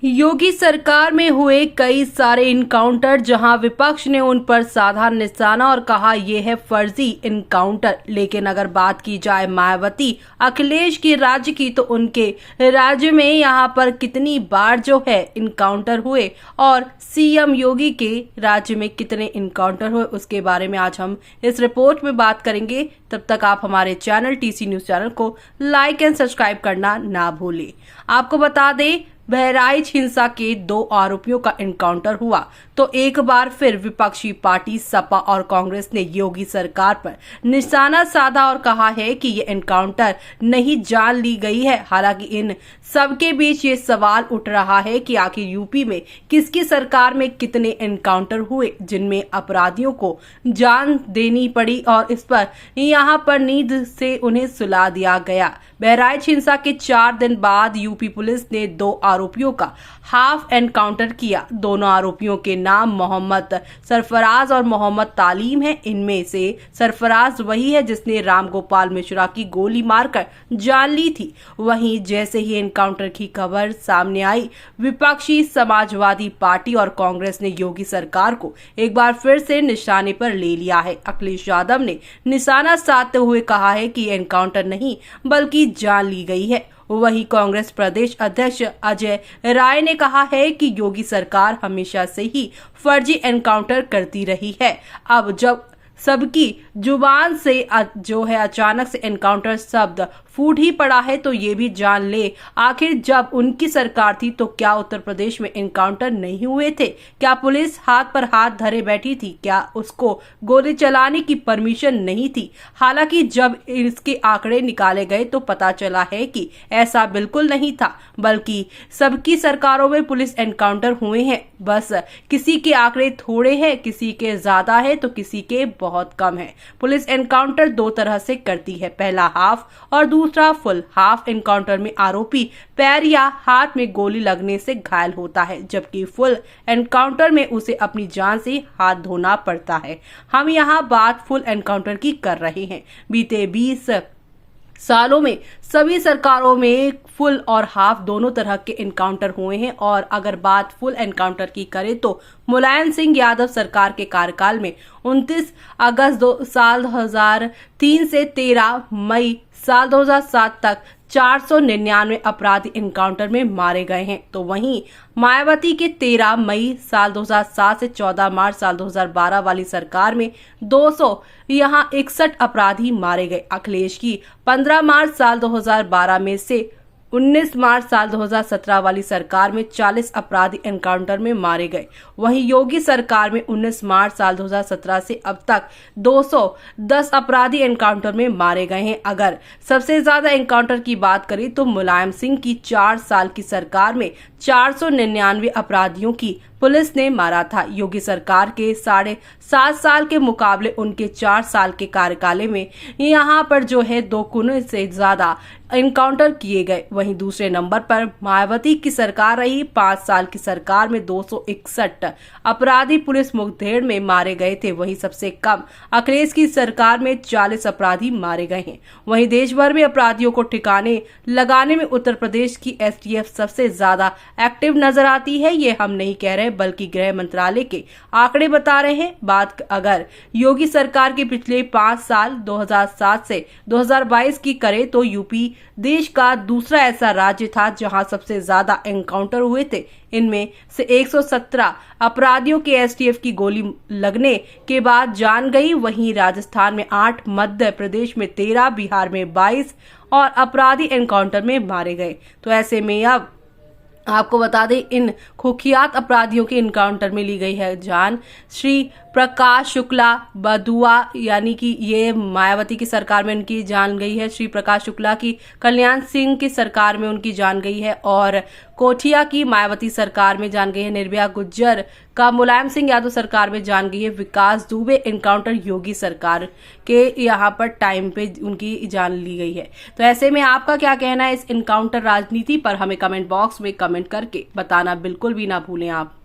योगी सरकार में हुए कई सारे इनकाउंटर, जहां विपक्ष ने उन पर साधा निशाना और कहा यह है फर्जी इनकाउंटर। लेकिन अगर बात की जाए मायावती अखिलेश की राज्य की, तो उनके राज्य में यहां पर कितनी बार जो है इनकाउंटर हुए और सीएम योगी के राज्य में कितने इनकाउंटर हुए, उसके बारे में आज हम इस रिपोर्ट में बात करेंगे। तब तक आप हमारे चैनल टीसी न्यूज चैनल को लाइक एंड सब्सक्राइब करना ना भूलें। आपको बता दें, बहराइच हिंसा के 2 आरोपियों का एनकाउंटर हुआ तो एक बार फिर विपक्षी पार्टी सपा और कांग्रेस ने योगी सरकार पर निशाना साधा और कहा है कि ये एनकाउंटर नहीं जान ली गई है। हालांकि इन सबके बीच ये सवाल उठ रहा है कि आखिर यूपी में किसकी सरकार में कितने एनकाउंटर हुए जिनमें अपराधियों को जान देनी पड़ी और इस पर यहाँ पर नींद से उन्हें सुला दिया गया। बहराइच हिंसा के 4 दिन बाद यूपी पुलिस ने 2 आरोपियों का हाफ एनकाउंटर किया। दोनों आरोपियों के नाम मोहम्मद सरफराज और मोहम्मद तालीम है। इनमें से सरफराज वही है जिसने रामगोपाल मिश्रा की गोली मारकर जान ली थी। वहीं जैसे ही एनकाउंटर की खबर सामने आई, विपक्षी समाजवादी पार्टी और कांग्रेस ने योगी सरकार को एक बार फिर से निशाने पर ले लिया है। अखिलेश यादव ने निशाना साधते हुए कहा है कि एनकाउंटर नहीं बल्कि जान ली गई है। वहीं कांग्रेस प्रदेश अध्यक्ष अजय राय ने कहा है कि योगी सरकार हमेशा से ही फर्जी एनकाउंटर करती रही है। अब जब सबकी जुबान से जो है अचानक से एनकाउंटर शब्द फूट ही पड़ा है, तो ये भी जान ले आखिर जब उनकी सरकार थी तो क्या उत्तर प्रदेश में एनकाउंटर नहीं हुए थे? क्या पुलिस हाथ पर हाथ धरे बैठी थी? क्या उसको गोली चलाने की परमिशन नहीं थी? हालांकि जब इसके आंकड़े निकाले गए तो पता चला है कि ऐसा बिल्कुल नहीं था, बल्कि सबकी सरकारों में पुलिस एनकाउंटर हुए हैं। बस किसी के आंकड़े थोड़े हैं, किसी के ज्यादा है तो किसी के बहुत कम है। पुलिस एनकाउंटर 2 तरह से करती है, पहला हाफ और दूसरा फुल। हाफ एनकाउंटर में आरोपी पैर या हाथ में गोली लगने से घायल होता है, जबकि फुल एनकाउंटर में उसे अपनी जान से हाथ धोना पड़ता है। हम यहाँ बात फुल एनकाउंटर की कर रहे हैं। बीते 20 सालों में सभी सरकारों में फुल और हाफ दोनों तरह के एनकाउंटर हुए हैं। और अगर बात फुल एनकाउंटर की करें तो मुलायम सिंह यादव सरकार के कार्यकाल में 29 अगस्त साल 2003 से 13 मई साल 2007 तक 499 अपराधी एनकाउंटर में मारे गए हैं। तो वहीं मायावती के 13 मई साल 2007 से 14 मार्च साल 2012 वाली सरकार में 261 अपराधी मारे गए। अखिलेश की 15 मार्च साल 2012 में से 19 मार्च साल 2017 वाली सरकार में 40 अपराधी एनकाउंटर में मारे गए। वहीं योगी सरकार में 19 मार्च साल 2017 से अब तक 210 अपराधी एनकाउंटर में मारे गए हैं। अगर सबसे ज्यादा एनकाउंटर की बात करें तो मुलायम सिंह की 4 साल की सरकार में 499 अपराधियों की पुलिस ने मारा था। योगी सरकार के 7.5 साल के मुकाबले उनके 4 साल के कार्यकाल में यहाँ पर जो है 2 गुने से ज्यादा एनकाउंटर किए गए। वहीं दूसरे नंबर पर मायावती की सरकार रही। 5 साल की सरकार में 261 अपराधी पुलिस मुठभेड़ में मारे गए थे। वहीं सबसे कम अखिलेश की सरकार में 40 अपराधी मारे गए हैं। वहीं देश भर में अपराधियों को ठिकाने लगाने में उत्तर प्रदेश की एसटीएफ सबसे ज्यादा एक्टिव नजर आती है। ये हम नहीं कह रहे बल्कि गृह मंत्रालय के आंकड़े बता रहे हैं। बात अगर योगी सरकार के पिछले 5 साल 2007 से 2022 की करें तो यूपी देश का दूसरा ऐसा राज्य था जहां सबसे ज्यादा एनकाउंटर हुए थे। इनमें से 117 अपराधियों के एसटीएफ की गोली लगने के बाद जान गई। वहीं राजस्थान में 8, मध्य प्रदेश में 13, बिहार में 22 और अपराधी एनकाउंटर में मारे गए। तो ऐसे में अब आपको बता दें, इन कुख्यात अपराधियों के एनकाउंटर में ली गई है जान। श्री प्रकाश शुक्ला बधुआ, यानी कि ये मायावती की सरकार में उनकी जान गई है। श्री प्रकाश शुक्ला की कल्याण सिंह की सरकार में उनकी जान गई है और कोठिया की मायावती सरकार में जान गई है। निर्भया गुज्जर का मुलायम सिंह यादव सरकार में जान गई है। विकास दुबे एनकाउंटर योगी सरकार के यहाँ पर टाइम पे उनकी जान ली गई है। तो ऐसे में आपका क्या कहना है इस एनकाउंटर राजनीति पर? हमें कमेंट बॉक्स में कमेंट करके बताना बिल्कुल भी ना भूलें आप।